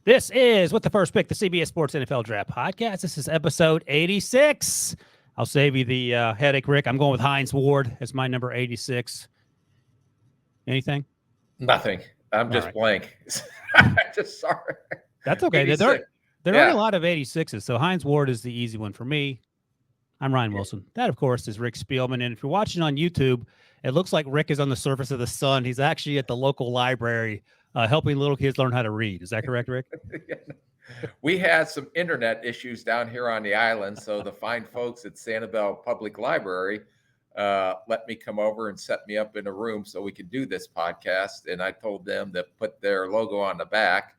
This is With the First Pick, the CBS Sports NFL Draft Podcast. This is episode 86. I'll save you the headache, Rick. I'm going with Hines Ward as my number 86. Anything? Nothing. I'm just blank. Just sorry. That's okay. There are a lot of 86s, so Hines Ward is the easy one for me. I'm Ryan Wilson. That, of course, is Rick Spielman. And if you're watching on YouTube, it looks like Rick is on the surface of the sun. He's actually at the local library helping little kids learn how to read. Is that correct, Rick? We had some internet issues down here on the island, so the fine folks at Sanibel Public Library let me come over and set me up in a room so we could do this podcast. And I told them to put their logo on the back.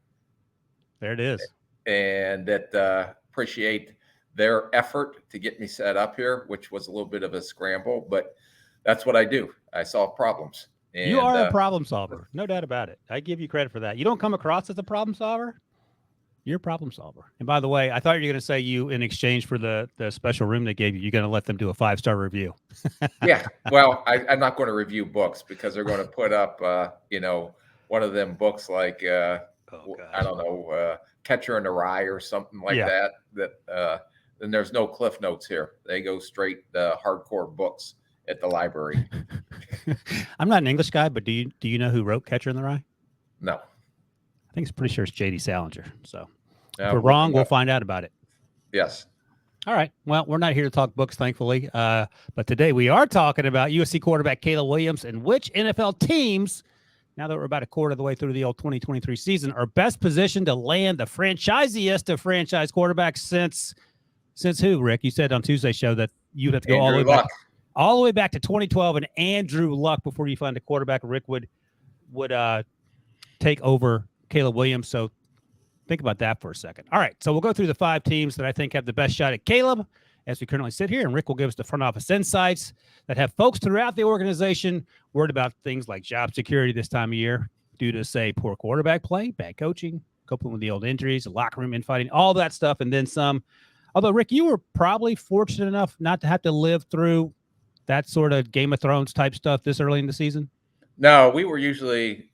There it is. And that appreciate their effort to get me set up here, which was a little bit of a scramble, but that's what I do. I solve problems. And, you are a problem solver. No doubt about it. I give you credit for that. You don't come across as a problem solver. You're a problem solver. And by the way, I thought you were going to say you, in exchange for the special room they gave you, you're going to let them do a 5-star review. Yeah. Well, I'm not going to review books because they're going to put up, one of them books like, I don't know, Catcher in the Rye or something like that. Then there's no Cliff Notes here. They go straight hardcore books at the library. I'm not an English guy, but do you know who wrote Catcher in the Rye? No. I think it's pretty sure it's J.D. Salinger. So if we're wrong, we'll find out about it. Yes. All right. Well, we're not here to talk books, thankfully. But today we are talking about USC quarterback Caleb Williams and which NFL teams, now that we're about a quarter of the way through the old 2023 season, are best positioned to land the franchisiest of franchise quarterbacks since who, Rick? You said on Tuesday's show that you'd have to go all the way back to 2012 and Andrew Luck before you find a quarterback Rick would take over Caleb Williams. So think about that for a second. All right, so we'll go through the 5 teams that I think have the best shot at Caleb as we currently sit here, and Rick will give us the front office insights that have folks throughout the organization worried about things like job security this time of year due to, say, poor quarterback play, bad coaching, coping with the old injuries, the locker room infighting, all that stuff, and then some. Although, Rick, you were probably fortunate enough not to have to live through that sort of Game of Thrones type stuff this early in the season? No, we were usually,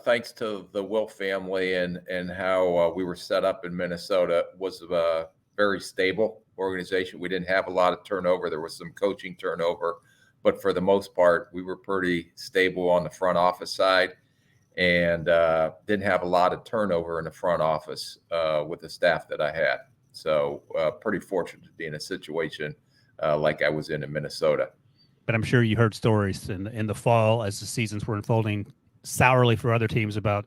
thanks to the Wilf family and how we were set up in Minnesota, was a very stable organization. We didn't have a lot of turnover. There was some coaching turnover, but for the most part, we were pretty stable on the front office side and didn't have a lot of turnover in the front office with the staff that I had. So pretty fortunate to be in a situation like I was in Minnesota. But I'm sure you heard stories in the fall as the seasons were unfolding sourly for other teams about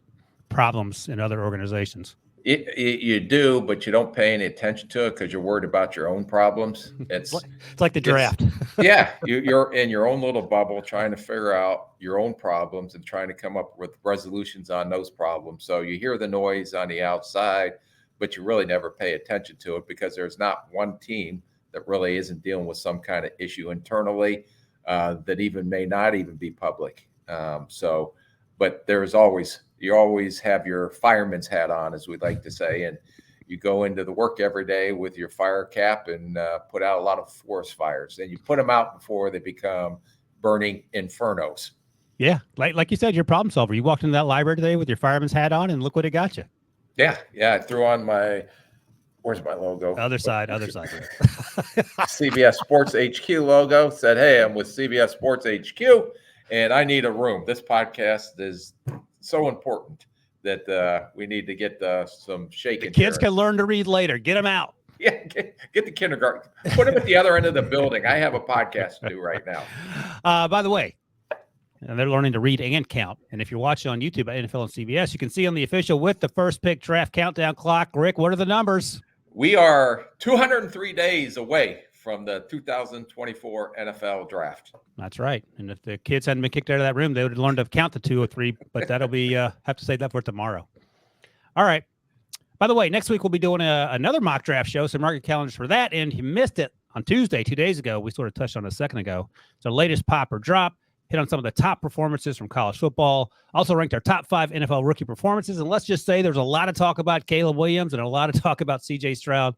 problems in other organizations. You do, but you don't pay any attention to it because you're worried about your own problems. It's like the draft. You're in your own little bubble trying to figure out your own problems and trying to come up with resolutions on those problems. So you hear the noise on the outside, but you really never pay attention to it because there's not one team that really isn't dealing with some kind of issue internally that even may not even be public. But you always have your fireman's hat on, as we'd like to say, and you go into the work every day with your fire cap and put out a lot of forest fires, and you put them out before they become burning infernos. Yeah, like you said, you're a problem solver. You walked into that library today with your fireman's hat on, and look what it got you. Yeah. I threw on where's my logo? Other side. CBS Sports HQ logo. Said, hey, I'm with CBS Sports HQ, and I need a room. This podcast is so important that we need to get some shaking. The kids can learn to read later. Get them out. Yeah, get the kindergarten. Put them at the other end of the building. I have a podcast to do right now. By the way, and they're learning to read and count. And if you're watching on YouTube at NFL and CBS, you can see on the official With the First Pick draft countdown clock. Rick, what are the numbers? We are 203 days away from the 2024 NFL draft. That's right. And if the kids hadn't been kicked out of that room, they would have learned to count to 203, but that'll be, have to save that for tomorrow. All right. By the way, next week we'll be doing another mock draft show, so mark your calendars for that. And you missed it on Tuesday, 2 days ago. We sort of touched on it a second ago. It's our latest pop or drop. Hit on some of the top performances from college football. Also ranked our top 5 NFL rookie performances. And let's just say there's a lot of talk about Caleb Williams and a lot of talk about CJ Stroud,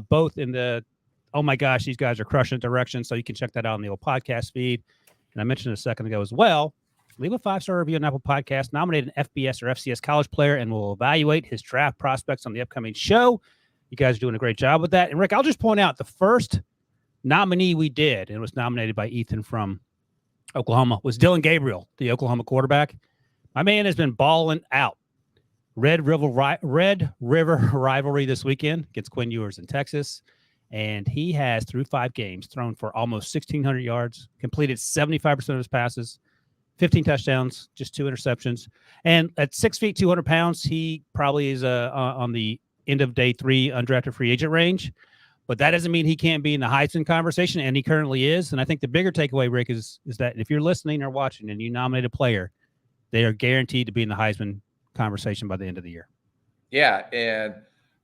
both in the, oh my gosh, these guys are crushing it direction. So you can check that out on the old podcast feed. And I mentioned a second ago as well, leave a 5-star review on Apple Podcasts, nominate an FBS or FCS college player, and we'll evaluate his draft prospects on the upcoming show. You guys are doing a great job with that. And, Rick, I'll just point out the first nominee we did, and it was nominated by Ethan from Oklahoma, was Dylan Gabriel, the Oklahoma quarterback. My man has been balling out. Red River rivalry this weekend against Quinn Ewers in Texas. And he has, through 5 games, thrown for almost 1,600 yards, completed 75% of his passes, 15 touchdowns, just 2 interceptions. And at 6 feet, 200 pounds, he probably is on the end of day 3 undrafted free agent range. But that doesn't mean he can't be in the Heisman conversation, and he currently is. And I think the bigger takeaway, Rick, is that if you're listening or watching and you nominate a player, they are guaranteed to be in the Heisman conversation by the end of the year. Yeah,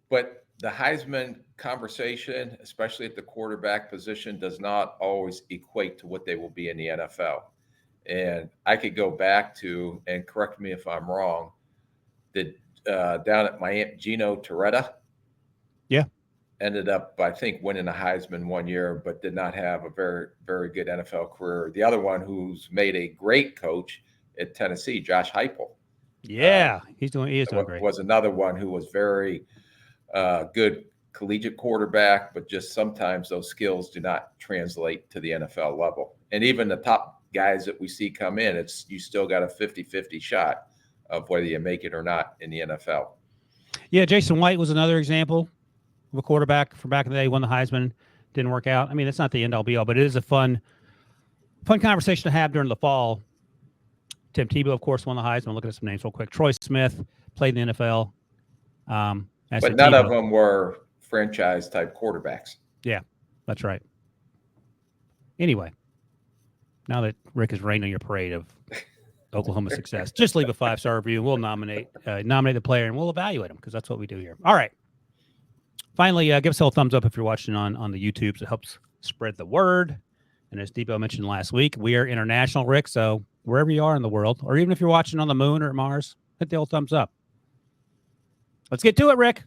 but the Heisman conversation, especially at the quarterback position, does not always equate to what they will be in the NFL. And I could go back to, and correct me if I'm wrong, that down at Miami, Gino Torretta, ended up, I think, winning a Heisman one year, but did not have a very, very good NFL career. The other one who's made a great coach at Tennessee, Josh Heupel. Yeah, he is doing great. Was another one who was very good collegiate quarterback, but just sometimes those skills do not translate to the NFL level. And even the top guys that we see come in, you still got a 50-50 shot of whether you make it or not in the NFL. Yeah, Jason White was another example of a quarterback from back in the day, won the Heisman, didn't work out. I mean, it's not the end-all be-all, but it is a fun conversation to have during the fall. Tim Tebow, of course, won the Heisman. Look at some names real quick. Troy Smith played in the NFL. But none of them were franchise-type quarterbacks. Yeah, that's right. Anyway, now that Rick is raining your parade of Oklahoma success, just leave a 5-star review. We'll nominate the player, and we'll evaluate them because that's what we do here. All right. Finally, give us a thumbs up if you're watching on the YouTubes. It helps spread the word. And as Debo mentioned last week, we are international, Rick. So wherever you are in the world, or even if you're watching on the moon or Mars, hit the old thumbs up. Let's get to it, Rick.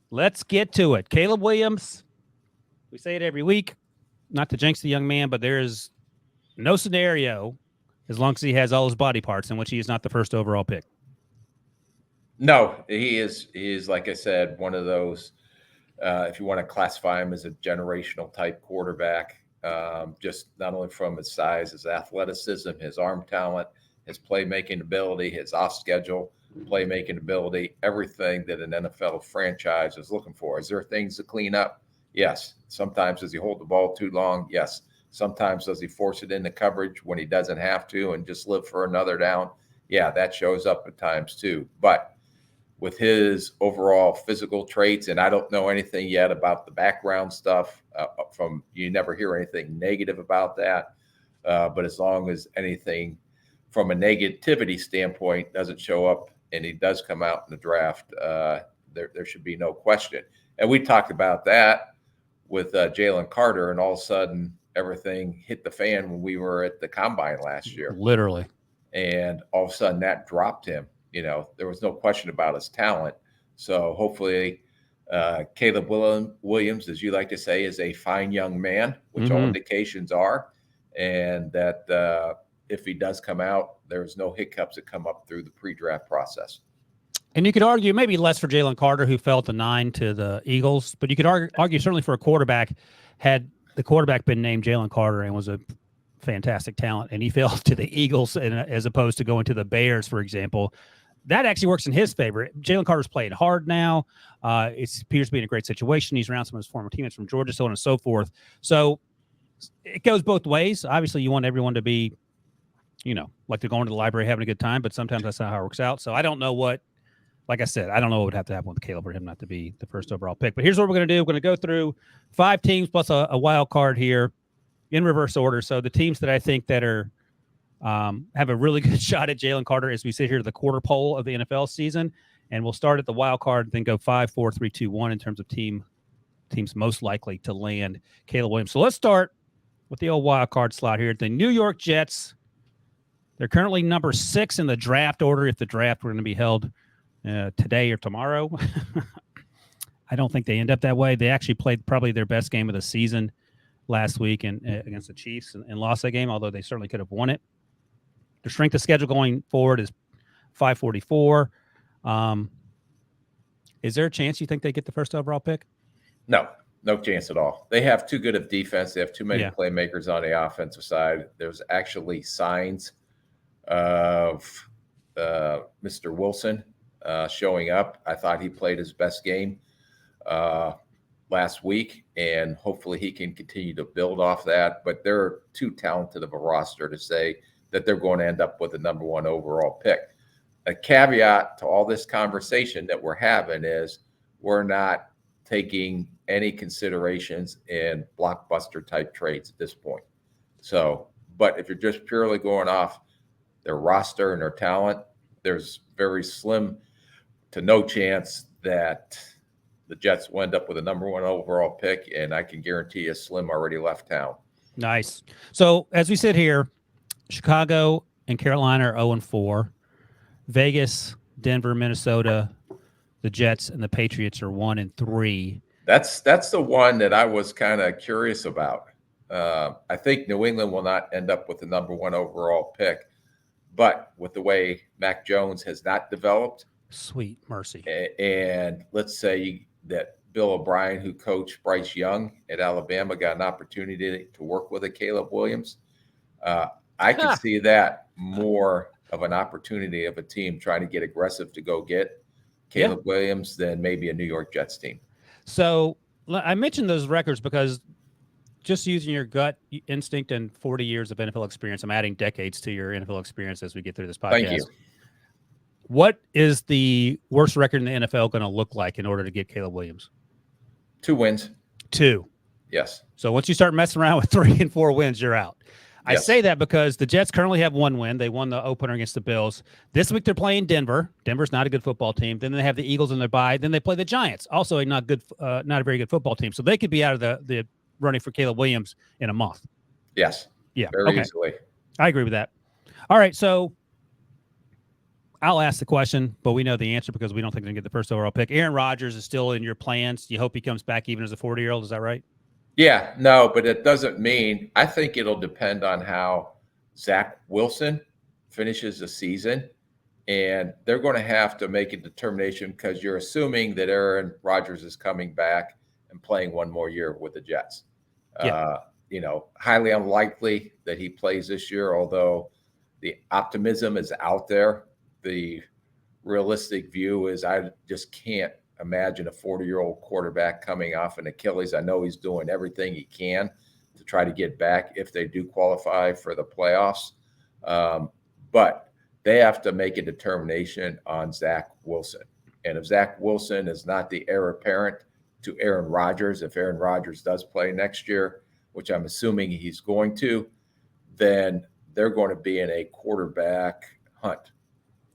Let's get to it. Caleb Williams, we say it every week, not to jinx the young man, but there is no scenario, as long as he has all his body parts, in which he is not the first overall pick. No, he is, like I said, one of those, if you want to classify him as a generational type quarterback, just not only from his size, his athleticism, his arm talent, his playmaking ability, his off-schedule playmaking ability, everything that an NFL franchise is looking for. Is there things to clean up? Yes. Sometimes does he hold the ball too long? Yes. Sometimes does he force it into coverage when he doesn't have to and just live for another down? Yeah, that shows up at times too. But with his overall physical traits, and I don't know anything yet about the background stuff you never hear anything negative about that. But as long as anything from a negativity standpoint doesn't show up and he does come out in the draft, there should be no question. And we talked about that with Jalen Carter, and all of a sudden everything hit the fan when we were at the combine last year. Literally. And all of a sudden that dropped him. You know, there was no question about his talent. So hopefully Caleb Williams, as you like to say, is a fine young man, which all indications are. And that if he does come out, there's no hiccups that come up through the pre-draft process. And you could argue maybe less for Jalen Carter, who fell to 9 to the Eagles, but you could argue certainly for a quarterback, had the quarterback been named Jalen Carter and was a fantastic talent, and he fell to the Eagles as opposed to going to the Bears, for example, that actually works in his favor. Jalen Carter's playing hard now. It appears to be in a great situation. He's around some of his former teammates from Georgia, so on and so forth. So it goes both ways. Obviously, you want everyone to be, like they're going to the library, having a good time, but sometimes that's not how it works out. So I don't know like I said, I don't know what would have to happen with Caleb for him not to be the first overall pick. But here's what we're going to do. We're going to go through 5 teams plus a wild card here in reverse order. So the teams that I think that are have a really good shot at Jalen Carter as we sit here at the quarter pole of the NFL season. And we'll start at the wild card, then go 5, 4, 3, 2, 1 in terms of teams most likely to land Caleb Williams. So let's start with the old wild card slot here. The New York Jets, they're currently number 6 in the draft order if the draft were going to be held today or tomorrow. I don't think they end up that way. They actually played probably their best game of the season last week against the Chiefs and lost that game, although they certainly could have won it. The strength of schedule going forward is 544. Is there a chance you think they get the first overall pick? No chance at all. They have too good of defense. They have too many Yeah. playmakers on the offensive side. There's actually signs of Mr. Wilson showing up. I thought he played his best game last week, and hopefully he can continue to build off that. But they're too talented of a roster to say that they're going to end up with the number one overall pick. A caveat to all this conversation that we're having is we're not taking any considerations in blockbuster type trades at this point. So, but if you're just purely going off their roster and their talent, there's very slim to no chance that the Jets will end up with a number one overall pick. And I can guarantee you Slim already left town. Nice. So as we sit here, Chicago and Carolina are 0-4. Vegas, Denver, Minnesota, the Jets, and the Patriots are 1-3. That's the one that I was kind of curious about. I think New England will not end up with the number one overall pick, but with the way Mac Jones has not developed, sweet mercy. And let's say that Bill O'Brien, who coached Bryce Young at Alabama, got an opportunity to work with a Caleb Williams. I can see that more of an opportunity of a team trying to get aggressive to go get Caleb Williams than maybe a New York Jets team. So I mentioned those records because just using your gut instinct and 40 years of NFL experience, I'm adding decades to your NFL experience as we get through this podcast. Thank you. What is the worst record in the NFL going to look like in order to get Caleb Williams? 2 wins. 2. Yes. So once you start messing around with 3 and 4 wins, you're out. Yes. I say that because the Jets currently have 1 win. They won the opener against the Bills. This week they're playing Denver. Denver's not a good football team. Then they have the Eagles in their bye. Then they play the Giants, also not a very good football team. So they could be out of the running for Caleb Williams in a month. Yes. Yeah. Very easily. I agree with that. All right. So I'll ask the question, but we know the answer because we don't think they're going to get the first overall pick. Aaron Rodgers is still in your plans. You hope he comes back even as a 40-year-old. Is that right? Yeah, no, but it doesn't mean – I think it'll depend on how Zach Wilson finishes the season, and they're going to have to make a determination because you're assuming that Aaron Rodgers is coming back and playing 1 more year with the Jets. Yeah. Highly unlikely that he plays this year, although the optimism is out there. The realistic view is I just can't imagine a 40-year-old quarterback coming off an Achilles. I know he's doing everything he can to try to get back if they do qualify for the playoffs. But they have to make a determination on Zach Wilson. And if Zach Wilson is not the heir apparent to Aaron Rodgers, if Aaron Rodgers does play next year, which I'm assuming he's going to, then they're going to be in a quarterback hunt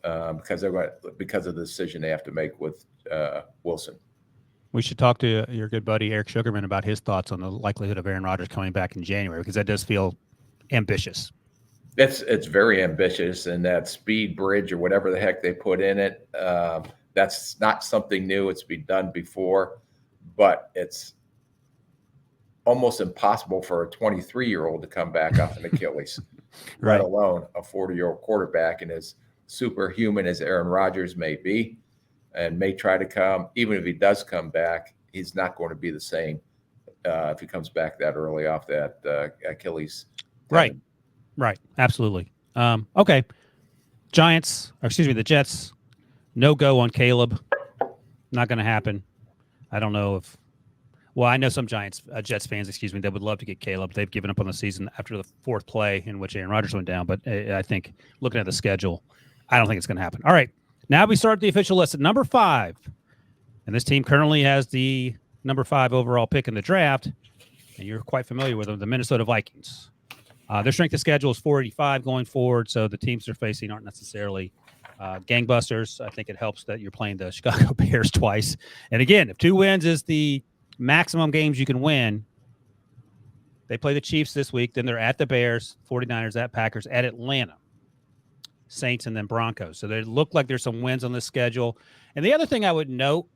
because of the decision they have to make with Wilson. We should talk to your good buddy Eric Sugarman about his thoughts on the likelihood of Aaron Rodgers coming back in January, because that does feel ambitious. It's very ambitious, and that speed bridge or whatever the heck they put in it, that's not something new. It's been done before, but it's almost impossible for a 23-year-old to come back off an Achilles, right. Let alone a 40-year-old quarterback. And as superhuman as Aaron Rodgers may be and may try to come, even if he does come back, he's not going to be the same if he comes back that early off that Achilles. Right. Right. Absolutely. Okay. The Jets, no go on Caleb. Not going to happen. I don't know if, I know some Jets fans, they would love to get Caleb. They've given up on the season after the 4th play in which Aaron Rodgers went down. But I think looking at the schedule, I don't think it's going to happen. All right. Now we start the official list at number 5. And this team currently has the number 5 overall pick in the draft. And you're quite familiar with them, the Minnesota Vikings. Their strength of schedule is 485 going forward. So the teams they're facing aren't necessarily gangbusters. I think it helps that you're playing the Chicago Bears twice. And again, if 2 wins is the maximum games you can win, they play the Chiefs this week. Then they're at the Bears, 49ers, at Packers, at Atlanta, Saints, and then Broncos. So they look like there's some wins on this schedule. And the other thing I would note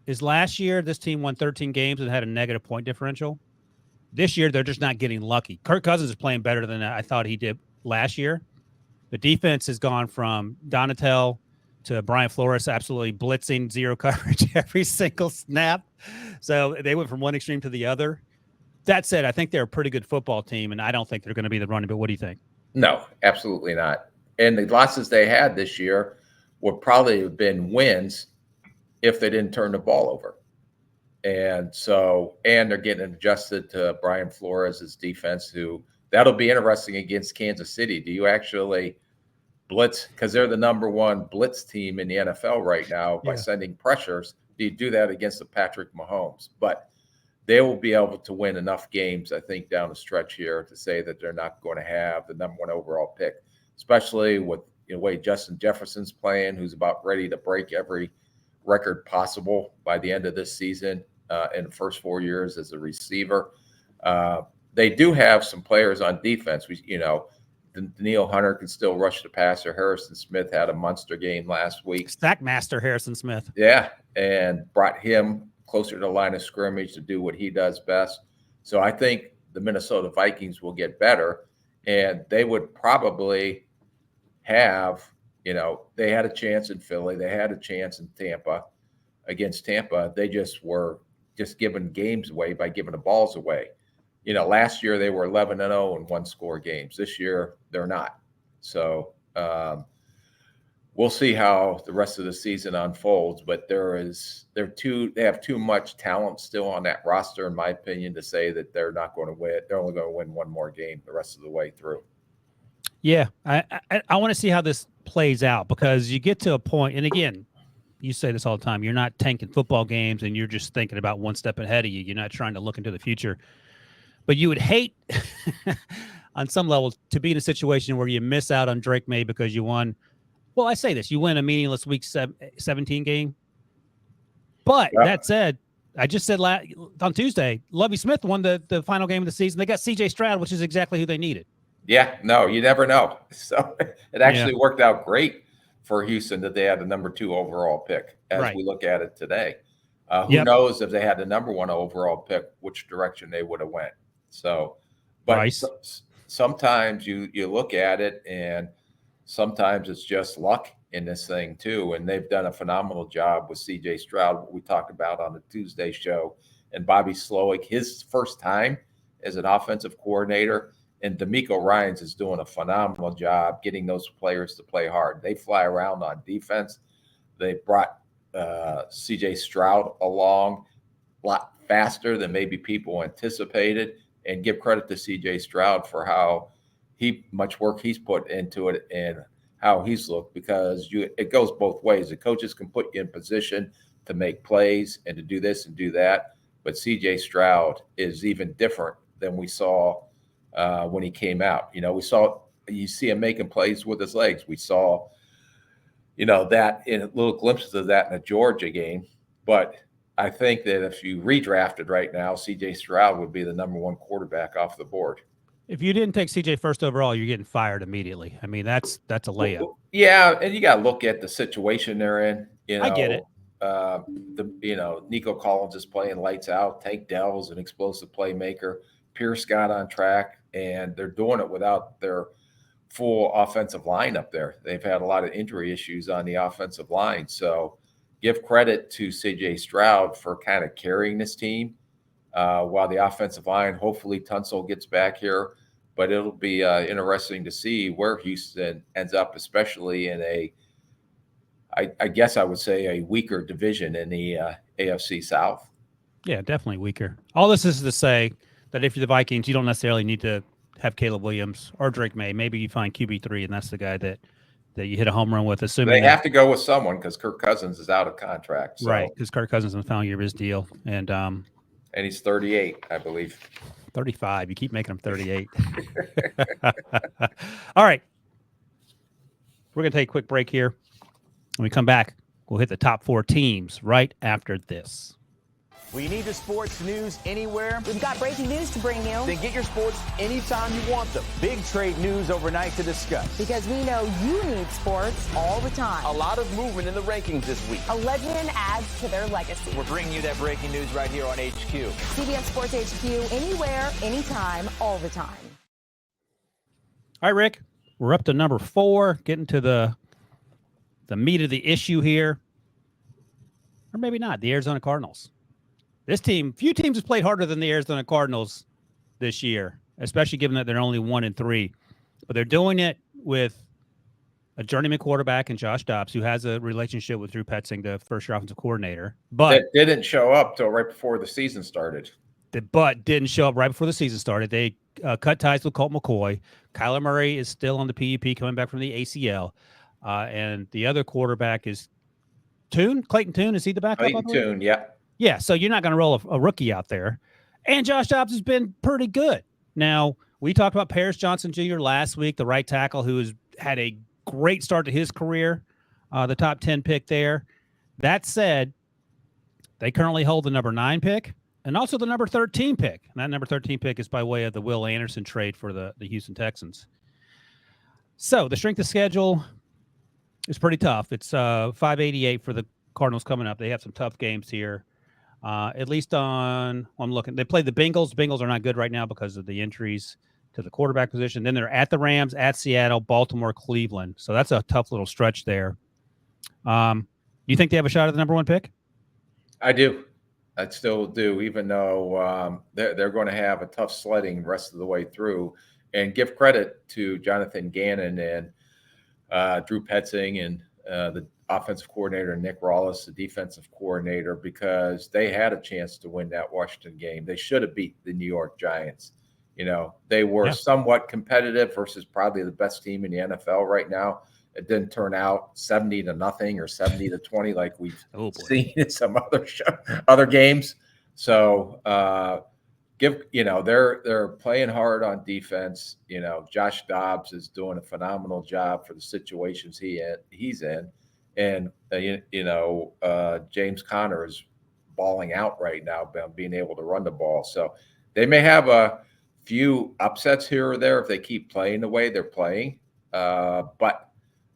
is last year, this team won 13 games and had a negative point differential. This year, they're just not getting lucky. Kirk Cousins is playing better than I thought he did last year. The defense has gone from Donatel to Brian Flores absolutely blitzing zero coverage every single snap. So they went from one extreme to the other. That said, I think they're a pretty good football team, and I don't think they're going to be the running. But what do you think? No, absolutely not. And the losses they had this year would probably have been wins if they didn't turn the ball over. And they're getting adjusted to Brian Flores' defense, who that'll be interesting against Kansas City. Do you actually blitz, because they're the number one blitz team in the NFL right now by sending pressures? Do you do that against the Patrick Mahomes? But they will be able to win enough games, I think, down the stretch here to say that they're not going to have the number one overall pick, especially with the way Justin Jefferson's playing, who's about ready to break every record possible by the end of this season in the first 4 years as a receiver. They do have some players on defense. Daniil Hunter can still rush the passer. Harrison Smith had a monster game last week. Stackmaster Harrison Smith. Yeah, and brought him closer to the line of scrimmage to do what he does best. So I think the Minnesota Vikings will get better, and they would probably have, they had a chance in Philly. They had a chance in Tampa against Tampa. They just were giving games away by giving the balls away. Last year they were 11-0 in one-score games. This year they're not. So we'll see how the rest of the season unfolds. But they have too much talent still on that roster, in my opinion, to say that they're not going to win. They're only going to win one more game the rest of the way through. Yeah, I want to see how this plays out, because you get to a point, and again, you say this all the time, you're not tanking football games and you're just thinking about one step ahead of you. You're not trying to look into the future. But you would hate on some level to be in a situation where you miss out on Drake May because you won. Well, I say this, you win a meaningless week 17 game. But that said, I just said on Tuesday, Lovie Smith won the final game of the season. They got C.J. Stroud, which is exactly who they needed. Yeah, no, you never know. So it actually worked out great for Houston that they had the number 2 overall pick as we look at it today. Who knows if they had the number 1 overall pick, which direction they would have went. So, but sometimes you look at it, and sometimes it's just luck in this thing too. And they've done a phenomenal job with C.J. Stroud, what we talked about on the Tuesday show, and Bobby Slowick, his first time as an offensive coordinator. And DeMeco Ryans is doing a phenomenal job getting those players to play hard. They fly around on defense. They brought C.J. Stroud along a lot faster than maybe people anticipated. And give credit to C.J. Stroud for how much work he's put into it and how he's looked, because it goes both ways. The coaches can put you in position to make plays and to do this and do that. But C.J. Stroud is even different than we saw when he came out. You see him making plays with his legs. We saw, that in little glimpses of that in the Georgia game. But I think that if you redrafted right now, C.J. Stroud would be the number 1 quarterback off the board. If you didn't take C.J. first overall, you're getting fired immediately. I mean, that's a layup. Yeah, and you got to look at the situation they're in. I get it. Nico Collins is playing lights out. Tank Dell's an explosive playmaker. Pierce got on track, and they're doing it without their full offensive line up there. They've had a lot of injury issues on the offensive line. So give credit to C.J. Stroud for kind of carrying this team while the offensive line, hopefully Tunsil gets back here. But it'll be interesting to see where Houston ends up, especially in I guess I would say a weaker division in the AFC South. Yeah, definitely weaker. All this is to say that if you're the Vikings, you don't necessarily need to have Caleb Williams or Drake May. Maybe you find QB3, and that's the guy that you hit a home run with, assuming they have to go with someone because Kirk Cousins is out of contract. So. Right, because Kirk Cousins is in the final year of his deal. And he's 38, I believe. 35. You keep making him 38. All right. We're going to take a quick break here. When we come back, we'll hit the top 4 teams right after this. Well, you need the sports news anywhere. We've got breaking news to bring you. Then get your sports anytime you want them. Big trade news overnight to discuss. Because we know you need sports all the time. A lot of movement in the rankings this week. A legend adds to their legacy. We're bringing you that breaking news right here on HQ. CBS Sports HQ, anywhere, anytime, all the time. All right, Rick. We're up to number 4, getting to the meat of the issue here. Or maybe not, the Arizona Cardinals. This team, few teams have played harder than the Arizona Cardinals this year, especially given that they're only 1-3. But they're doing it with a journeyman quarterback in Josh Dobbs, who has a relationship with Drew Petzing, the first-year offensive coordinator. But that didn't show up till right before the season started. Didn't show up right before the season started. They cut ties with Colt McCoy. Kyler Murray is still on the PUP, coming back from the ACL. And the other quarterback is Clayton Tune. Is he the backup? Clayton Tune, yeah. Yeah, so you're not going to roll a rookie out there. And Josh Dobbs has been pretty good. Now, we talked about Paris Johnson Jr. last week, the right tackle who has had a great start to his career, the top 10 pick there. That said, they currently hold the number 9 pick and also the number 13 pick. And that number 13 pick is by way of the Will Anderson trade for the Houston Texans. So the strength of schedule is pretty tough. It's 588 for the Cardinals coming up. They have some tough games here. At least I'm looking. They play the Bengals. Bengals are not good right now because of the injuries to the quarterback position. Then they're at the Rams, at Seattle, Baltimore, Cleveland. So that's a tough little stretch there. Do you think they have a shot at the number 1 pick? I do. I still do, even though they're going to have a tough sledding rest of the way through. And give credit to Jonathan Gannon and Drew Petzing and the offensive coordinator, Nick Rawlis, the defensive coordinator, because they had a chance to win that Washington game. They should have beat the New York Giants. You know, they were somewhat competitive versus probably the best team in the NFL right now. It didn't turn out 70-0 or 70-20 like we've seen in some other games. So they're playing hard on defense. You know, Josh Dobbs is doing a phenomenal job for the situations he's in, and James Conner is balling out right now, being able to run the ball. So they may have a few upsets here or there if they keep playing the way they're playing, but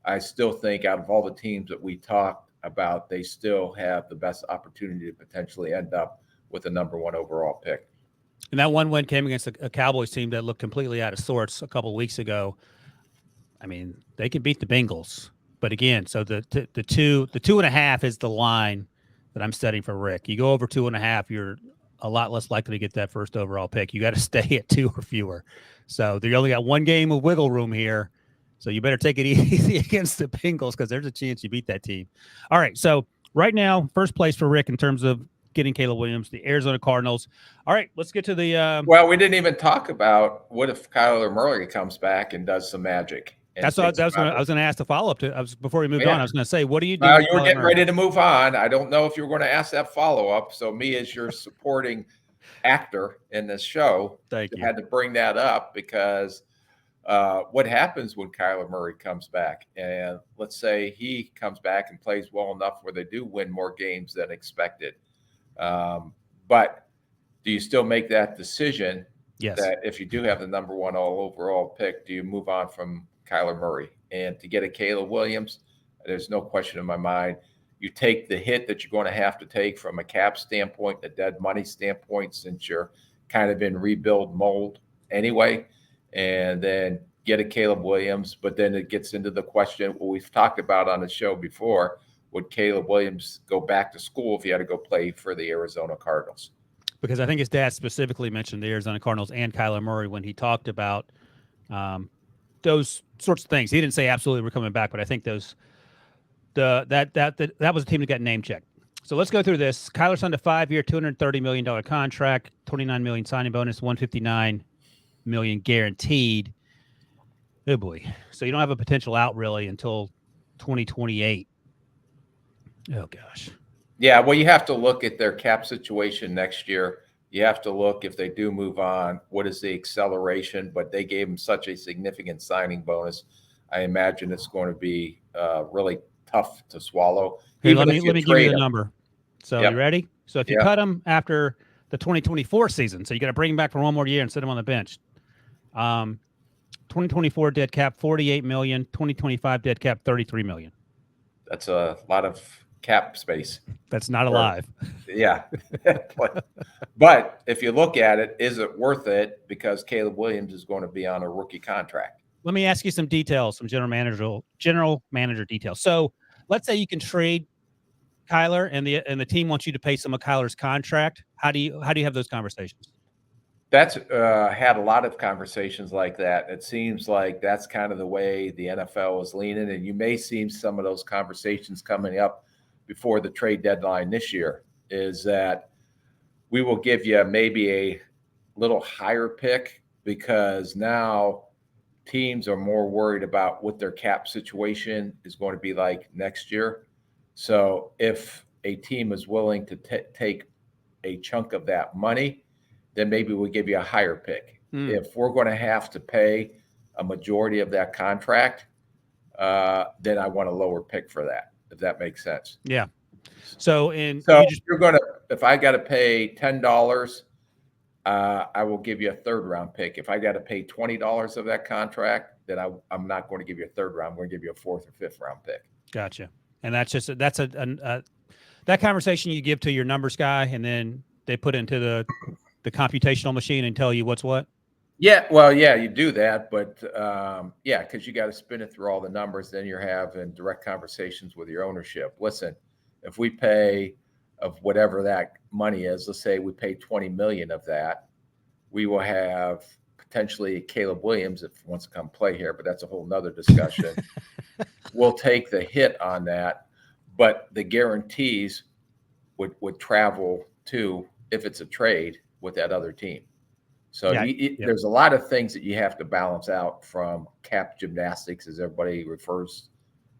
I still think out of all the teams that we talked about, they still have the best opportunity to potentially end up with a number 1 overall pick. And that one win came against a Cowboys team that looked completely out of sorts a couple of weeks ago. I mean, they can beat the Bengals, but again, so the 2.5 is the line that I'm setting for Rick. You go over 2.5, you're a lot less likely to get that first overall pick. You got to stay at 2 or fewer. So they only got one game of wiggle room here. So you better take it easy against the Bengals because there's a chance you beat that team. All right, so right now, first place for Rick in terms of getting Caleb Williams, the Arizona Cardinals. All right, let's get to the well, we didn't even talk about what if Kyler Murray comes back and does some magic. That's what I was going to ask the follow-up to. Before we moved on, I was going to say, what do you do? You were getting ready to move on. I don't know if you were going to ask that follow-up. So me as your supporting actor in this show, had to bring that up because what happens when Kyler Murray comes back? And let's say he comes back and plays well enough where they do win more games than expected. But do you still make that decision? Yes. That if you do have the number 1 overall pick, do you move on from Kyler Murray? And to get a Caleb Williams, there's no question in my mind. You take the hit that you're going to have to take from a cap standpoint, a dead money standpoint, since you're kind of in rebuild mold anyway, and then get a Caleb Williams. But then it gets into the question what we've talked about on the show before. Would Caleb Williams go back to school if he had to go play for the Arizona Cardinals? Because I think his dad specifically mentioned the Arizona Cardinals and Kyler Murray when he talked about those sorts of things. He didn't say absolutely we're coming back, but I think that was a team that got name checked. So let's go through this. Kyler signed a 5-year, $230 million contract, $29 million signing bonus, $159 million guaranteed. Oh boy! So you don't have a potential out really until 2028. Oh gosh. Yeah, well, you have to look at their cap situation next year. You have to look if they do move on, what is the acceleration? But they gave him such a significant signing bonus. I imagine it's going to be really tough to swallow. Hey, let me give you the number. So Yep. You ready? So if you cut him after the 2024 season, so you got to bring him back for one more year and sit him on the bench. 2024 dead cap $48 million. 2025 dead cap $33 million. That's a lot of cap space. That's not alive. Yeah. But if you look at it, is it worth it? Because Caleb Williams is going to be on a rookie contract. let me ask you some details, some general manager details. So let's say you can trade Kyler and the team wants you to pay some of Kyler's contract. How do you have those conversations? That's had a lot of conversations like that. It seems like that's kind of the way the NFL is leaning, and you may see some of those conversations coming up before the trade deadline this year, is that we will give you maybe a little higher pick because now teams are more worried about what their cap situation is going to be like next year. So if a team is willing to take a chunk of that money, then maybe we'll give you a higher pick. If we're going to have to pay a majority of that contract, then I want a lower pick for that, if that makes sense. Yeah. So if I got to pay $10, I will give you a third round pick. If I got to pay $20 of that contract, then I'm not going to give you a third round. I'm going to give you a fourth or fifth round pick. Gotcha. And that's that conversation you give to your numbers guy, and then they put it into the computational machine and tell you what's what. Yeah, well, yeah, you do that, but because you got to spin it through all the numbers. Then you're having direct conversations with your ownership. Listen, if we pay of whatever that money is, let's say we pay $20 million of that, we will have potentially Caleb Williams if he wants to come play here, but that's a whole nother discussion. We'll take the hit on that, but the guarantees would travel to, if it's a trade, with that other team. So there's a lot of things that you have to balance out from cap gymnastics, as everybody refers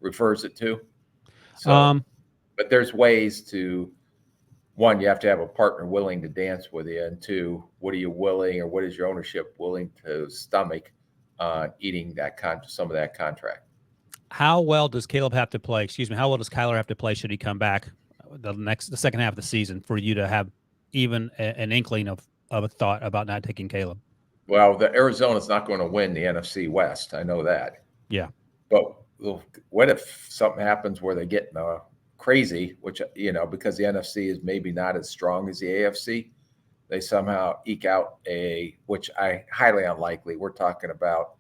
it to. So, but there's ways to, one, you have to have a partner willing to dance with you, and two, what are you willing, or what is your ownership willing to stomach eating some of that contract? How well does Caleb have to play? How well does Kyler have to play should he come back the second half of the season for you to have even an inkling of a thought about not taking Caleb? Well, the Arizona's not going to win the NFC West. I know that. Yeah. But what if something happens where they get crazy, which, because the NFC is maybe not as strong as the AFC, they somehow eke out which I highly unlikely. We're talking about,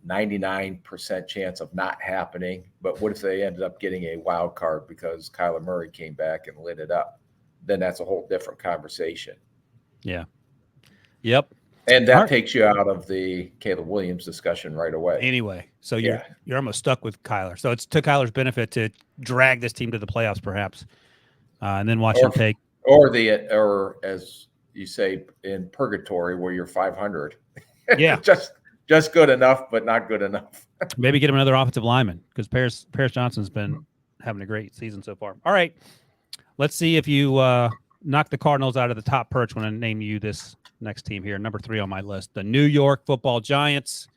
99% chance of not happening. But what if they ended up getting a wild card because Kyler Murray came back and lit it up? Then that's a whole different conversation. Yeah. Yep. And that takes you out of the Caleb Williams discussion right away. Anyway, so you're almost stuck with Kyler. So it's to Kyler's benefit to drag this team to the playoffs, perhaps, and then watch him take. Or as you say in purgatory, where you're 500. Yeah. just good enough, but not good enough. Maybe get him another offensive lineman, because Paris Johnson's been having a great season so far. All right. Let's see if you knock the Cardinals out of the top perch when I name you this next team here. Number 3 on my list, the New York Football Giants.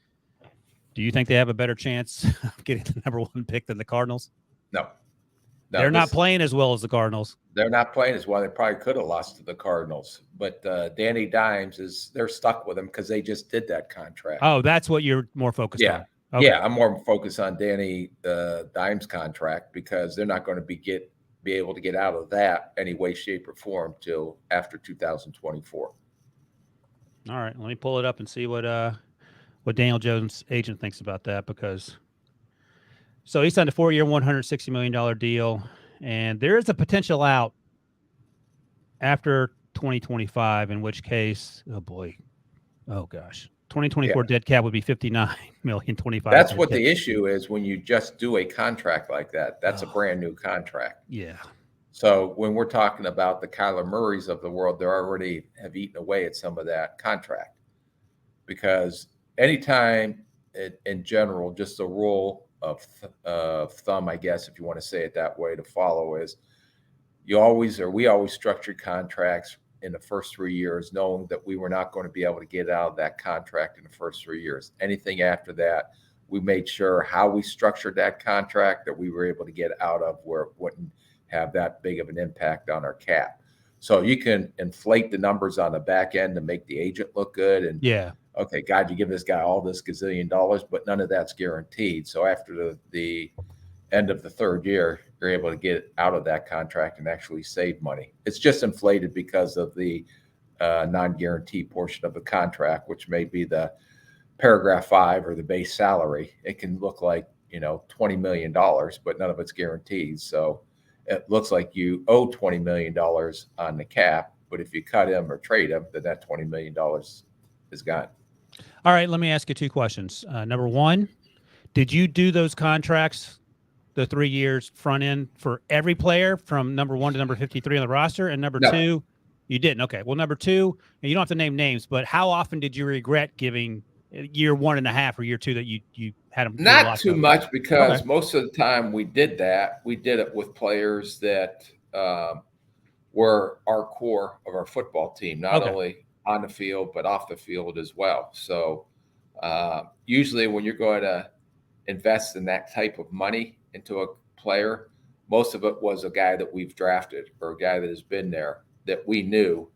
Do you think they have a better chance of getting the number 1 pick than the Cardinals? No. They're not playing as well as the Cardinals. They're not playing as well. They probably could have lost to the Cardinals. But Danny Dimes they're stuck with him because they just did that contract. Oh, that's what you're more focused on. Okay. Yeah, I'm more focused on Danny Dimes' contract because they're not going to be able to get out of that any way, shape, or form till after 2024. All right, let me pull it up and see what Daniel Jones' agent thinks about that, because he signed a 4-year, $160 million deal, and there is a potential out after 2025, in which case, 2024 dead cap would be $59 million, 25. That's what the issue is when you just do a contract like that. That's a brand new contract. Yeah. So when we're talking about the Kyler Murrays of the world, they already have eaten away at some of that contract, because anytime in general, just a rule of thumb, I guess, if you want to say it that way, to follow is we always structured contracts in the first 3 years, knowing that we were not going to be able to get out of that contract in the first 3 years. Anything after that, we made sure how we structured that contract that we were able to get out of where it wouldn't have that big of an impact on our cap. So you can inflate the numbers on the back end to make the agent look good. And okay, God, you give this guy all this gazillion dollars, but none of that's guaranteed. So after the end of the 3rd year, you're able to get out of that contract and actually save money. It's just inflated because of the non-guarantee portion of the contract, which may be the paragraph 5 or the base salary, it can look like, $20 million, but none of it's guaranteed. So it looks like you owe $20 million on the cap, but if you cut him or trade him, then that $20 million is gone. All right, let me ask you 2 questions. Number 1, did you do those contracts, the 3 years front end for every player from number 1 to number 53 on the roster? And number No. 2, you didn't. Okay. Well, number 2, and you don't have to name names, but how often did you regret giving year 1.5 or year 2 that you had them? Not too much, because Okay. most of the time we did that. We did it with players that were our core of our football team, not Okay. only on the field, but off the field as well. So usually when you're going to invest in that type of money into a player, most of it was a guy that we've drafted or a guy that has been there that we knew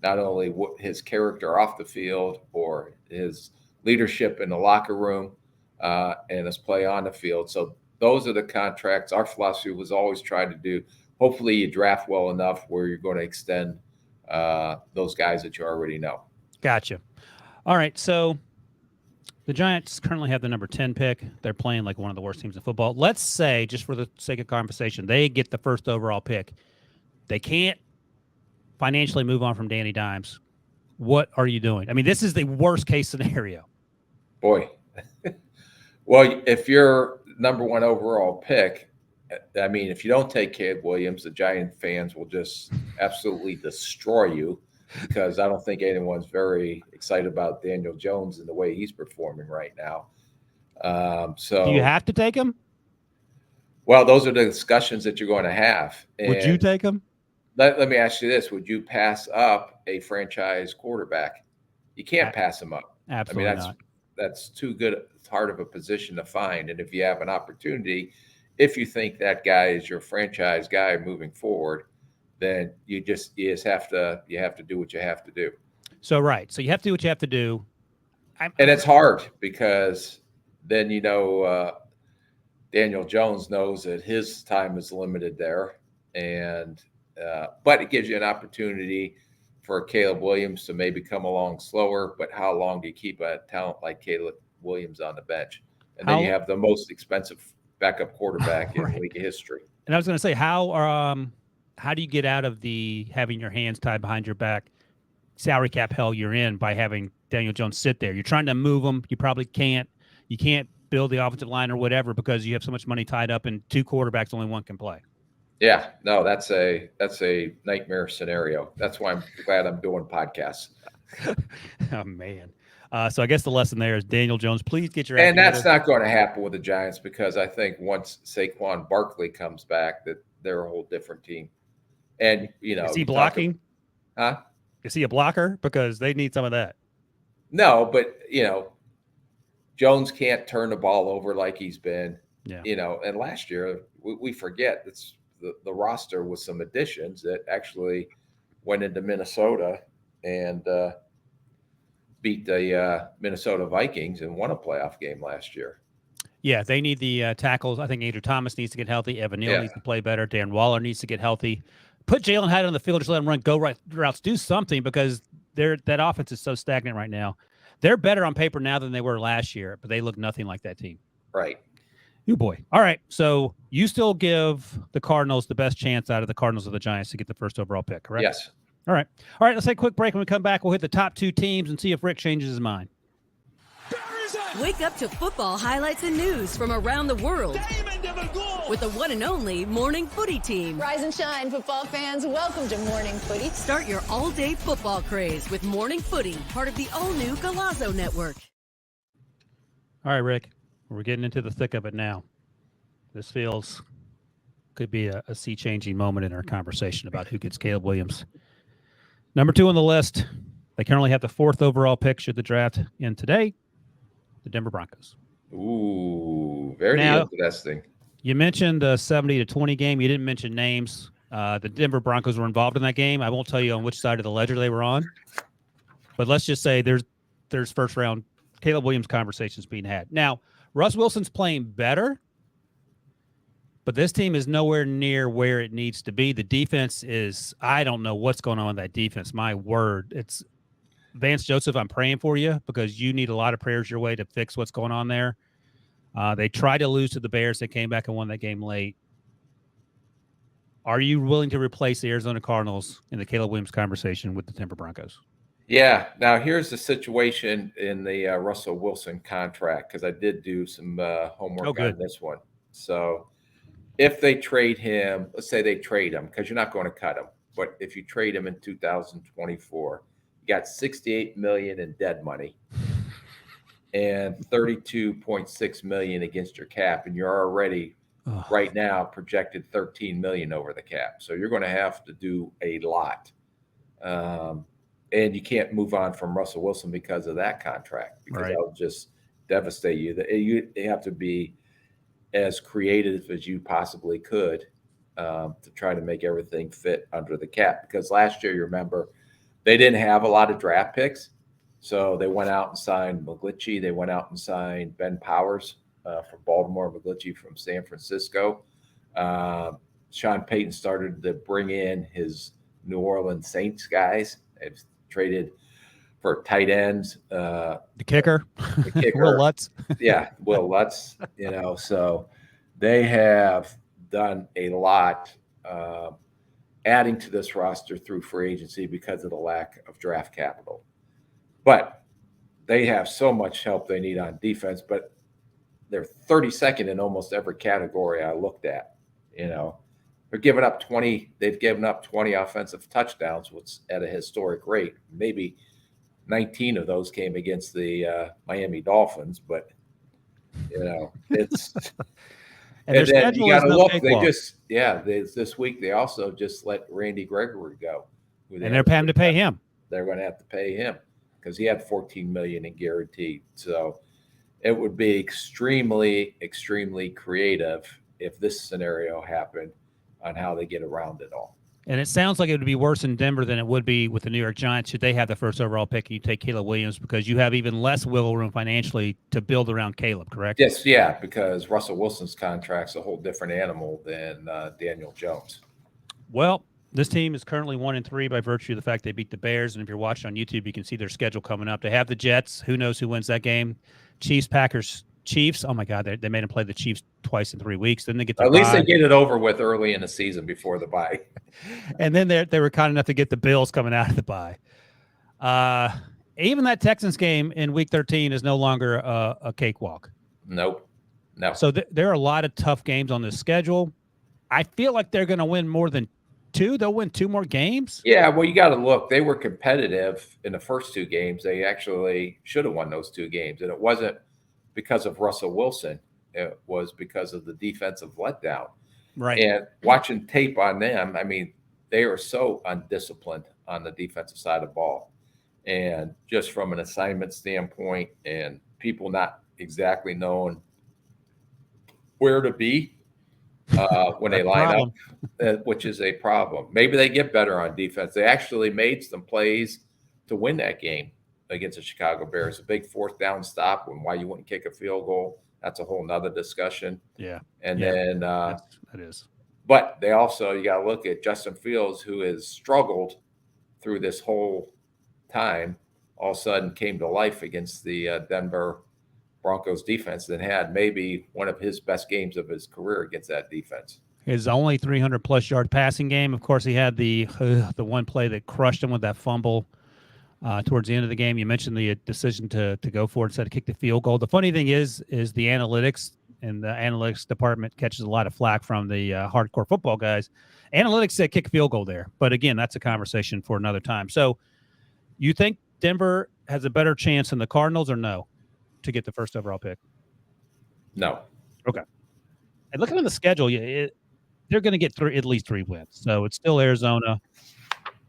not only what his character off the field or his leadership in the locker room and his play on the field. So those are the contracts. Our philosophy was always trying to do, hopefully you draft well enough where you're going to extend those guys that you already know. Gotcha. All right. So the Giants currently have the number 10 pick. They're playing like one of the worst teams in football. Let's say, just for the sake of conversation, they get the first overall pick. They can't financially move on from Danny Dimes. What are you doing? I mean, this is the worst case scenario. Boy. Well, if you're number 1 overall pick, I mean, if you don't take Caleb Williams, the Giant fans will just absolutely destroy you, because I don't think anyone's very excited about Daniel Jones and the way he's performing right now. So Do you have to take him? Well, those are the discussions that you're going to have. Would you take him? Let me ask you this. Would you pass up a franchise quarterback? You can't pass him up. Absolutely not. That's too good, hard of a position to find. And if you have an opportunity, if you think that guy is your franchise guy moving forward, then you just have to do what you have to do. So, right. So you have to do what you have to do. And it's hard, because then, Daniel Jones knows that his time is limited there. And, but it gives you an opportunity for Caleb Williams to maybe come along slower. But how long do you keep a talent like Caleb Williams on the bench? And then you have the most expensive backup quarterback in league history. And I was going to say, how do you get out of the having your hands tied behind your back salary cap hell you're in by having Daniel Jones sit there? You're trying to move him. You probably can't. You can't build the offensive line or whatever because you have so much money tied up in 2 quarterbacks, only one can play. Yeah, no, that's a nightmare scenario. That's why I'm glad I'm doing podcasts. Oh, man. So I guess the lesson there is Daniel Jones, please get your And that's not going to happen with the Giants, because I think once Saquon Barkley comes back, that they're a whole different team. And, is he blocking? Is he a blocker? Because they need some of that. No, but, Jones can't turn the ball over like he's been. Yeah. And last year, we forget it's the roster with some additions that actually went into Minnesota and beat the Minnesota Vikings and won a playoff game last year. Yeah, they need the tackles. I think Andrew Thomas needs to get healthy. Evan Neal needs to play better. Darren Waller needs to get healthy. Put Jalen Hyde on the field, just let him run go right routes. Do something, because that offense is so stagnant right now. They're better on paper now than they were last year, but they look nothing like that team. Right. You boy. All right. So you still give the Cardinals the best chance out of the Cardinals of the Giants to get the first overall pick, correct? Yes. All right. All right. Let's take a quick break. When we come back, we'll hit the top 2 teams and see if Rick changes his mind. Wake up to football highlights and news from around the world with the one and only Morning Footy team. Rise and shine, football fans. Welcome to Morning Footy. Start your all-day football craze with Morning Footy, part of the all-new Golazo Network. All right, Rick. We're getting into the thick of it now. This could be a sea-changing moment in our conversation about who gets Caleb Williams. Number 2 on the list, they currently have the 4th overall pick should the draft end today, the Denver Broncos. Ooh, very interesting. You mentioned the 70-20 game. You didn't mention names. The Denver Broncos were involved in that game. I won't tell you on which side of the ledger they were on, but let's just say there's first-round Caleb Williams conversations being had. Now, Russ Wilson's playing better, but this team is nowhere near where it needs to be. The defense is, I don't know what's going on with that defense. My word, Vance Joseph, I'm praying for you because you need a lot of prayers your way to fix what's going on there. They tried to lose to the Bears. They came back and won that game late. Are you willing to replace the Arizona Cardinals in the Caleb Williams conversation with the Denver Broncos? Yeah. Now, here's the situation in the Russell Wilson contract, because I did do some homework on this one. So if they trade him, let's say they trade him, because you're not going to cut him. But if you trade him in 2024, you got $68 million in dead money and $32.6 million against your cap, and you're already right now projected $13 million over the cap. So you're going to have to do a lot. And you can't move on from Russell Wilson because of that contract, because that'll just devastate you. You have to be as creative as you possibly could to try to make everything fit under the cap. Because last year, you remember, they didn't have a lot of draft picks. So they went out and signed McGlinchey. They went out and signed Ben Powers from Baltimore, McGlinchey from San Francisco. Sean Payton started to bring in his New Orleans Saints guys. They've traded for tight ends. The kicker. Will Lutz. Yeah, Will Lutz. So they have done a lot adding to this roster through free agency because of the lack of draft capital. But they have so much help they need on defense, but they're 32nd in almost every category I looked at. They're giving up 20. They've given up 20 offensive touchdowns, which at a historic rate. Maybe 19 of those came against the Miami Dolphins, but it's. And then you got to look. This week they also just let Randy Gregory go, and they're having to pay him. They're going to have to pay him because he had $14 million in guaranteed. So it would be extremely, extremely creative if this scenario happened on how they get around it all. And it sounds like it would be worse in Denver than it would be with the New York Giants should they have the first overall pick and you take Caleb Williams, because you have even less wiggle room financially to build around Caleb, correct? Yes, yeah, because Russell Wilson's contract's a whole different animal than Daniel Jones. Well, this team is currently 1-3 by virtue of the fact they beat the Bears. And if you're watching on YouTube, you can see their schedule coming up. They have the Jets. Who knows who wins that game? Chiefs, Packers, Chiefs. Oh my God, they made them play the Chiefs twice in 3 weeks. Then they get at least they get it over with early in the season before the bye. And then they were kind enough to get the Bills coming out of the bye. Even that Texans game in Week 13 is no longer a cakewalk. Nope. No. So there are a lot of tough games on this schedule. I feel like they're going to win more than 2. They'll win 2 more games. Yeah, well, you got to look. They were competitive in the first 2 games. They actually should have won those 2 games, and it wasn't because of Russell Wilson. It was because of the defensive letdown. Right. And watching tape on them, I mean, they are so undisciplined on the defensive side of the ball. And just from an assignment standpoint and people not exactly knowing where to be when they line up, which is a problem. Maybe they get better on defense. They actually made some plays to win that game against the Chicago Bears. A big 4th down stop when why you wouldn't kick a field goal. That's a whole nother discussion. Yeah. And then that is. But they also, you got to look at Justin Fields, who has struggled through this whole time, all of a sudden came to life against the Denver Broncos defense and had maybe one of his best games of his career against that defense. His only 300-plus yard passing game. Of course, he had the one play that crushed him with that fumble towards the end of the game. You mentioned the decision to go for it instead of kick the field goal. The funny thing is the analytics, and the analytics department catches a lot of flack from the hardcore football guys. Analytics said kick a field goal there. But again, that's a conversation for another time. So you think Denver has a better chance than the Cardinals or no to get the first overall pick? No. Okay. And looking at the schedule, they're going to get at least 3 wins. So it's still Arizona.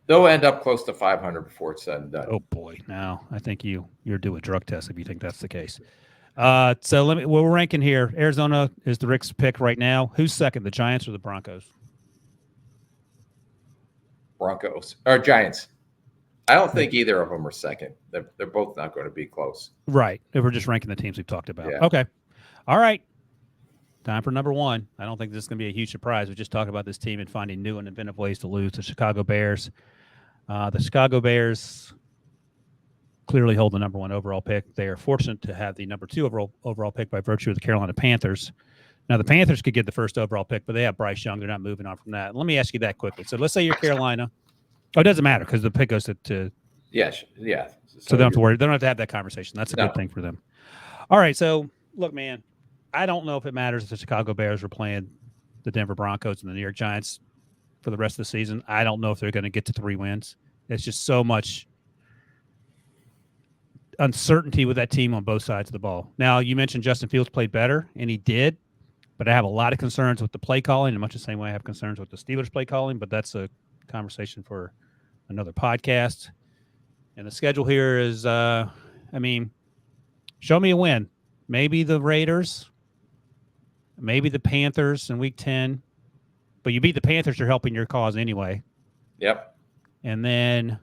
They'll end up close to 500 before it's said and done. Oh boy! Now I think you're due a drug test if you think that's the case. So we're ranking here. Arizona is the Rick's pick right now. Who's second, the Giants or the Broncos? Broncos or Giants. I don't think either of them are second. They're both not going to be close. Right. If we're just ranking the teams we've talked about. Yeah. Okay. All right. Time for number 1. I don't think this is going to be a huge surprise. We just talked about this team and finding new and inventive ways to lose. The Chicago Bears. The Chicago Bears clearly hold the number 1 overall pick. They are fortunate to have the number 2 overall pick by virtue of the Carolina Panthers. Now, the Panthers could get the first overall pick, but they have Bryce Young. They're not moving on from that. Let me ask you that quickly. So let's say you're Carolina. Oh, it doesn't matter because the pick goes to Yes, yeah. So they don't have to worry. They don't have to have that conversation. That's a good thing for them. All right. So, look, man, I don't know if it matters if the Chicago Bears were playing the Denver Broncos and the New York Giants for the rest of the season. I don't know if they're going to get to 3 wins. It's just so much uncertainty with that team on both sides of the ball. Now, you mentioned Justin Fields played better, and he did, but I have a lot of concerns with the play calling, in much the same way I have concerns with the Steelers play calling, but that's a conversation for another podcast. And the schedule here is, show me a win. Maybe the Raiders, maybe the Panthers in week 10. But you beat the Panthers, you're helping your cause anyway. Yep. And then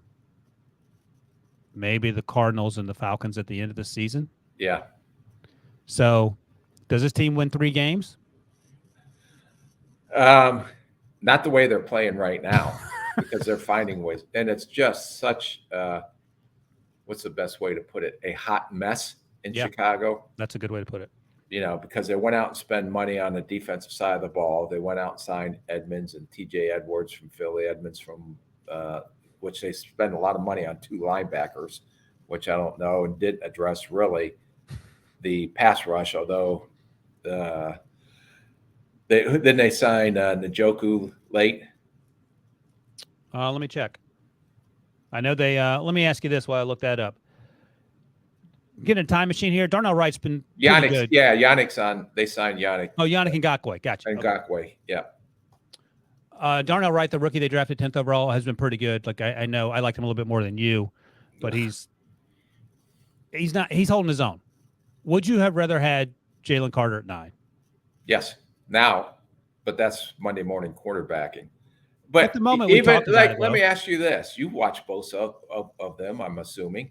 maybe the Cardinals and the Falcons at the end of the season. Yeah. So does this team win 3 games? Not the way they're playing right now because they're finding ways. And it's just such what's the best way to put it? A hot mess in Chicago. That's a good way to put it. Because they went out and spent money on the defensive side of the ball. They went out and signed Edmonds and TJ Edwards from Philly, Edmonds from which they spend a lot of money on 2 linebackers, which I don't know, and didn't address really the pass rush, although they signed Njoku late. Let me check. I know they let me ask you this while I look that up. Getting a time machine here. Darnell Wright's been Yannick. good. Yeah, Yannick's on. They signed Yannick. Oh, Yannick Ngakoue. Gotcha. Ngakoue, yeah. Darnell Wright, the rookie they drafted 10th overall, has been pretty good. Like I know I liked him a little bit more than you, but he's holding his own. Would you have rather had Jalen Carter at 9? Yes, now, but that's Monday morning quarterbacking. But at the moment, even let me ask you this: you watch both of them, I'm assuming.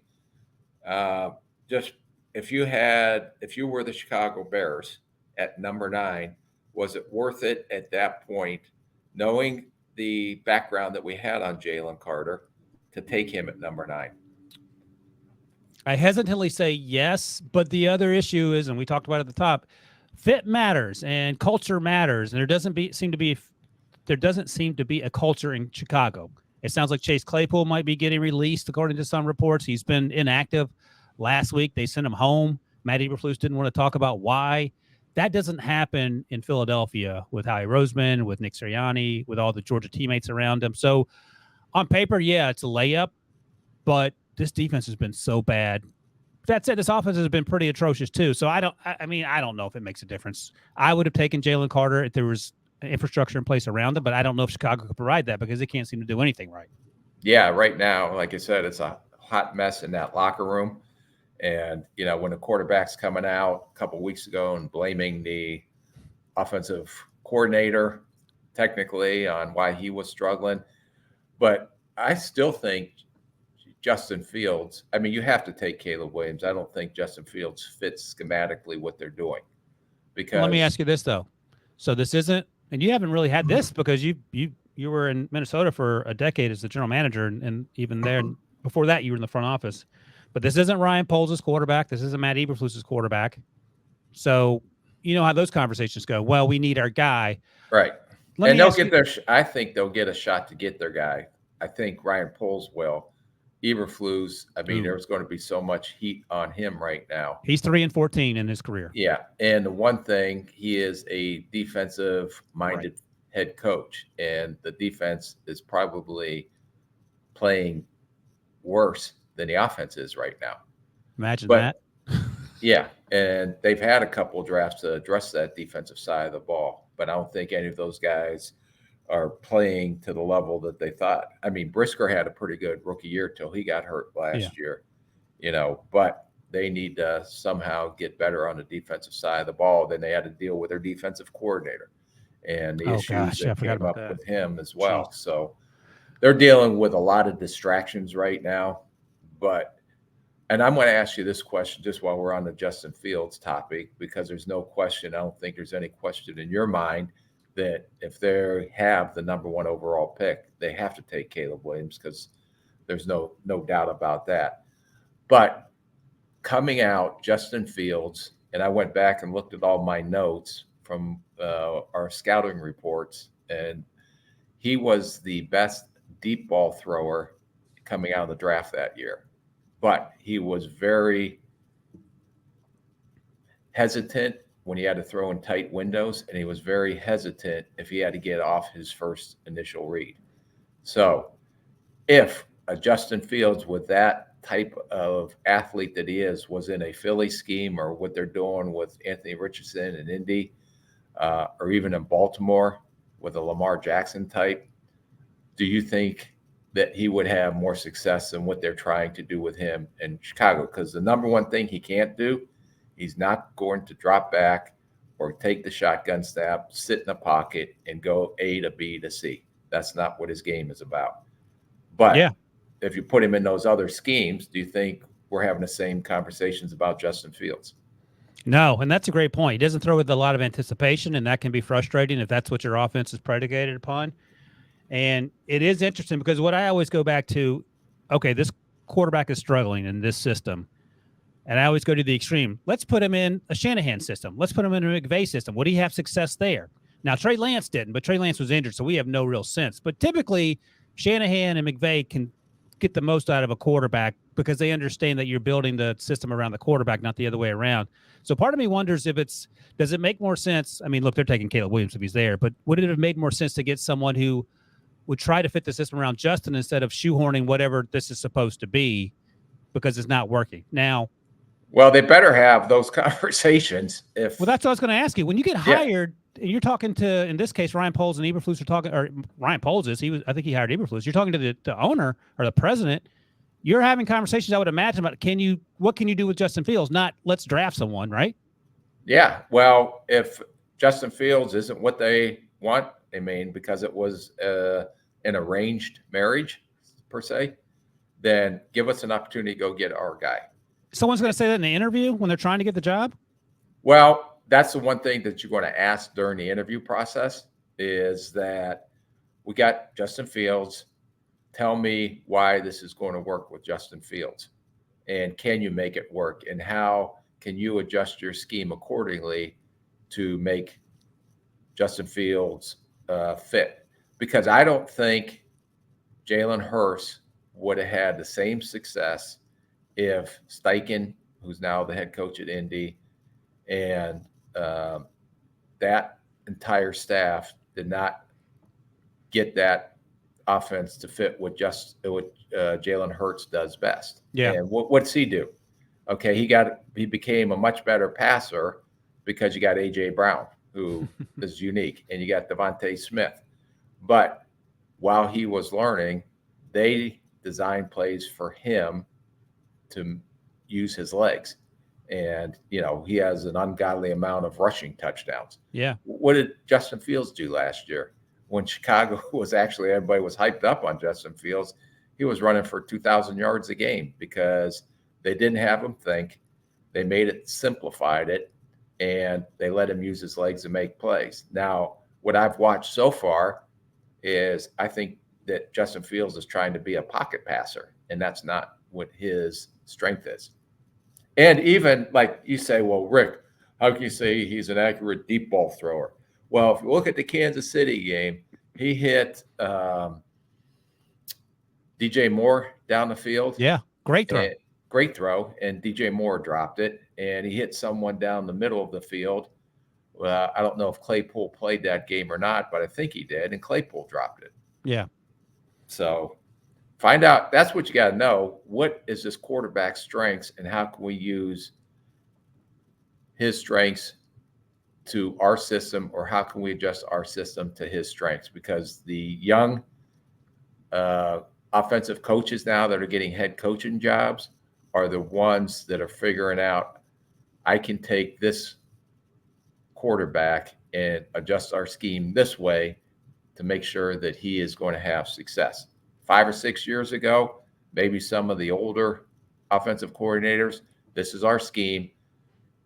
Just if you were the Chicago Bears at number 9, was it worth it at that point, knowing the background that we had on Jalen Carter, to take him at number 9? I hesitantly say yes, but the other issue is, and we talked about it at the top, fit matters and culture matters, and there doesn't seem to be a culture in Chicago. It sounds like Chase Claypool might be getting released, according to some reports. He's been inactive. Last week, they sent him home. Matt Eberflus didn't want to talk about why. That doesn't happen in Philadelphia with Howie Roseman, with Nick Sirianni, with all the Georgia teammates around him. So on paper, yeah, it's a layup, but this defense has been so bad. That said, this offense has been pretty atrocious too. So I don't know if it makes a difference. I would have taken Jalen Carter if there was infrastructure in place around him, but I don't know if Chicago could provide that because they can't seem to do anything right. Yeah, right now, like I said, it's a hot mess in that locker room. And, when the quarterback's coming out a couple of weeks ago and blaming the offensive coordinator technically on why he was struggling. But I still think Justin Fields, you have to take Caleb Williams. I don't think Justin Fields fits schematically what they're doing. Because let me ask you this, though. So this isn't, and you haven't really had this because you were in Minnesota for a decade as the general manager, and even there, before that, you were in the front office. But this isn't Ryan Poles' quarterback. This isn't Matt Eberflus's quarterback. So you know how those conversations go. Well, we need our guy. Right. And they'll get I think they'll get a shot to get their guy. I think Ryan Poles will. Eberflus, there's going to be so much heat on him right now. He's 3-14 in his career. Yeah. And the one thing, he is a defensive-minded head coach, and the defense is probably playing worse than the offense is right now. Imagine that. Yeah, and they've had a couple of drafts to address that defensive side of the ball, but I don't think any of those guys are playing to the level that they thought. Brisker had a pretty good rookie year till he got hurt last year, but they need to somehow get better on the defensive side of the ball. Then they had to deal with their defensive coordinator and the issues that came up with him as well. Jeez. So they're dealing with a lot of distractions right now. And I'm going to ask you this question just while we're on the Justin Fields topic, because there's no question. I don't think there's any question in your mind that if they have the number 1 overall pick, they have to take Caleb Williams, because there's no doubt about that. But coming out, Justin Fields, and I went back and looked at all my notes from our scouting reports, and he was the best deep ball thrower coming out of the draft that year. But he was very hesitant when he had to throw in tight windows, and he was very hesitant if he had to get off his first initial read. So if a Justin Fields with that type of athlete that he is was in a Philly scheme, or what they're doing with Anthony Richardson in Indy, or even in Baltimore with a Lamar Jackson type, do you think that he would have more success than what they're trying to do with him in Chicago? Because the number one thing he can't do, he's not going to drop back or take the shotgun snap, sit in a pocket, and go A to B to C. That's not what his game is about. But if you put him in those other schemes, do you think we're having the same conversations about Justin Fields? No, and that's a great point. He doesn't throw with a lot of anticipation, and that can be frustrating if that's what your offense is predicated upon. And it is interesting because what I always go back to, okay, this quarterback is struggling in this system. And I always go to the extreme. Let's put him in a Shanahan system. Let's put him in a McVay system. Would he have success there? Now, Trey Lance didn't, but Trey Lance was injured, so we have no real sense. But typically, Shanahan and McVay can get the most out of a quarterback because they understand that you're building the system around the quarterback, not the other way around. So part of me wonders if does it make more sense? I mean, look, they're taking Caleb Williams if he's there, but would it have made more sense to get someone who would try to fit the system around Justin instead of shoehorning whatever this is supposed to be because it's not working? Now, well, they better have those conversations. Well, that's what I was going to ask you. When you get hired, and you're talking to, in this case, Ryan Poles and Eberflus are talking, or Ryan Poles is, I think he hired Eberflus. You're talking to the owner or the president. You're having conversations, I would imagine, about what can you do with Justin Fields? Not let's draft someone, right? Yeah. Well, if Justin Fields isn't what they want, because it was an arranged marriage per se, then give us an opportunity to go get our guy. Someone's going to say that in the interview when they're trying to get the job? Well, that's the one thing that you're going to ask during the interview process is that we got Justin Fields. Tell me why this is going to work with Justin Fields. And can you make it work? And how can you adjust your scheme accordingly to make Justin Fields fit? Because I don't think Jalen Hurts would have had the same success if Steichen, who's now the head coach at Indy, and that entire staff did not get that offense to fit what Jalen Hurts does best. Yeah. And what does he do? Okay, he became a much better passer because you got A.J. Brown, who is unique, and you got Devontae Smith. But while he was learning, they designed plays for him to use his legs. And, he has an ungodly amount of rushing touchdowns. Yeah. What did Justin Fields do last year? When Chicago was everybody was hyped up on Justin Fields, he was running for 2,000 yards a game because they didn't have him think. They made it, simplified it, and they let him use his legs to make plays. Now, what I've watched so far is I think that Justin Fields is trying to be a pocket passer, and that's not what his strength is. And even like you say, well, Rick, how can you say he's an accurate deep ball thrower? Well, if you look at the Kansas City game, he hit DJ Moore down the field. Yeah, great throw. Great throw, and DJ Moore dropped it, and he hit someone down the middle of the field. I don't know if Claypool played that game or not, but I think he did, and Claypool dropped it. Yeah. So find out. That's what you got to know. What is this quarterback's strengths, and how can we use his strengths to our system, or how can we adjust our system to his strengths? Because the young offensive coaches now that are getting head coaching jobs are the ones that are figuring out, I can take this quarterback and adjust our scheme this way to make sure that he is going to have success. 5 or 6 years ago, maybe some of the older offensive coordinators, this is our scheme.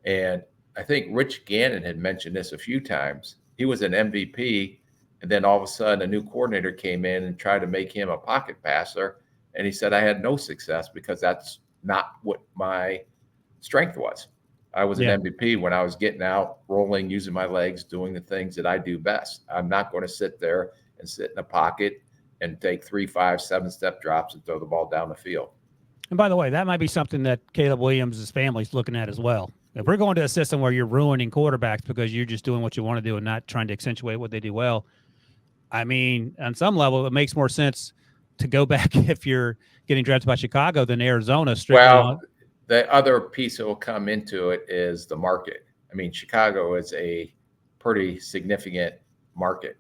And I think Rich Gannon had mentioned this a few times. He was an MVP, and then all of a sudden a new coordinator came in and tried to make him a pocket passer. And he said, I had no success because that's not what my strength was. I was an MVP when I was getting out, rolling, using my legs, doing the things that I do best. I'm not going to sit there and sit in a pocket and take 3, 5, 7-step drops and throw the ball down the field. And by the way, that might be something that Caleb Williams' family's looking at as well. If we're going to a system where you're ruining quarterbacks because you're just doing what you want to do and not trying to accentuate what they do well, I mean, on some level, it makes more sense to go back if you're getting drafted by Chicago than Arizona. Well, the other piece that will come into it is the market. I mean, Chicago is a pretty significant market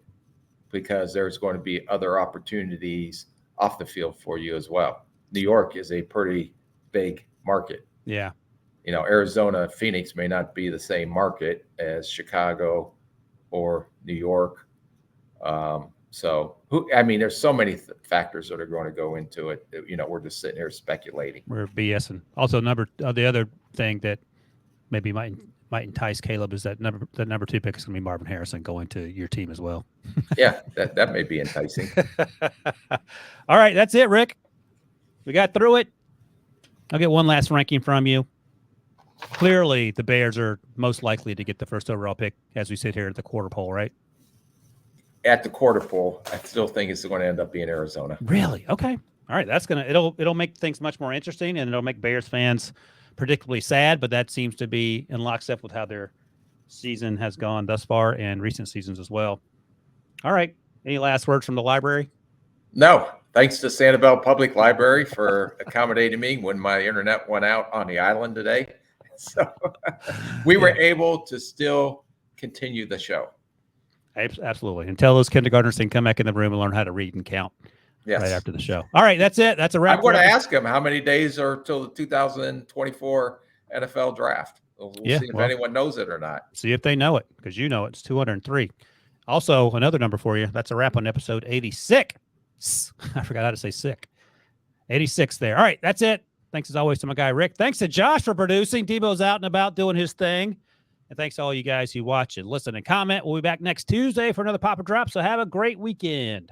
because there's going to be other opportunities off the field for you as well. New York is a pretty big market. Yeah. You know, Arizona, Phoenix may not be the same market as Chicago or New York. There's so many factors that are going to go into it. You know, we're just sitting here speculating. We're BSing. Also, the other thing that maybe might entice Caleb is that number 2 pick is going to be Marvin Harrison going to your team as well. Yeah, that may be enticing. All right, that's it, Rick. We got through it. I'll get one last ranking from you. Clearly, the Bears are most likely to get the first overall pick as we sit here at the quarter pole, right? At the quarter pole, I still think it's going to end up being Arizona. Really? Okay. All right. It'll make things much more interesting, and it'll make Bears fans predictably sad, but that seems to be in lockstep with how their season has gone thus far and recent seasons as well. All right. Any last words from the library? No. Thanks to Sanibel Public Library for accommodating me when my internet went out on the island today. So we were able to still continue the show. Absolutely. And tell those kindergartners they can come back in the room and learn how to read and count right after the show. All right. That's it. That's a wrap. I'm going to ask them how many days are till the 2024 NFL draft. We'll see if anyone knows it or not. See if they know it, because you know it's 203. Also, another number for you. That's a wrap on episode 86. I forgot how to say sick. 86 there. All right. That's it. Thanks as always to my guy, Rick. Thanks to Josh for producing. Debo's out and about doing his thing. And thanks to all you guys who watch and listen and comment. We'll be back next Tuesday for another Papa Drop. So have a great weekend.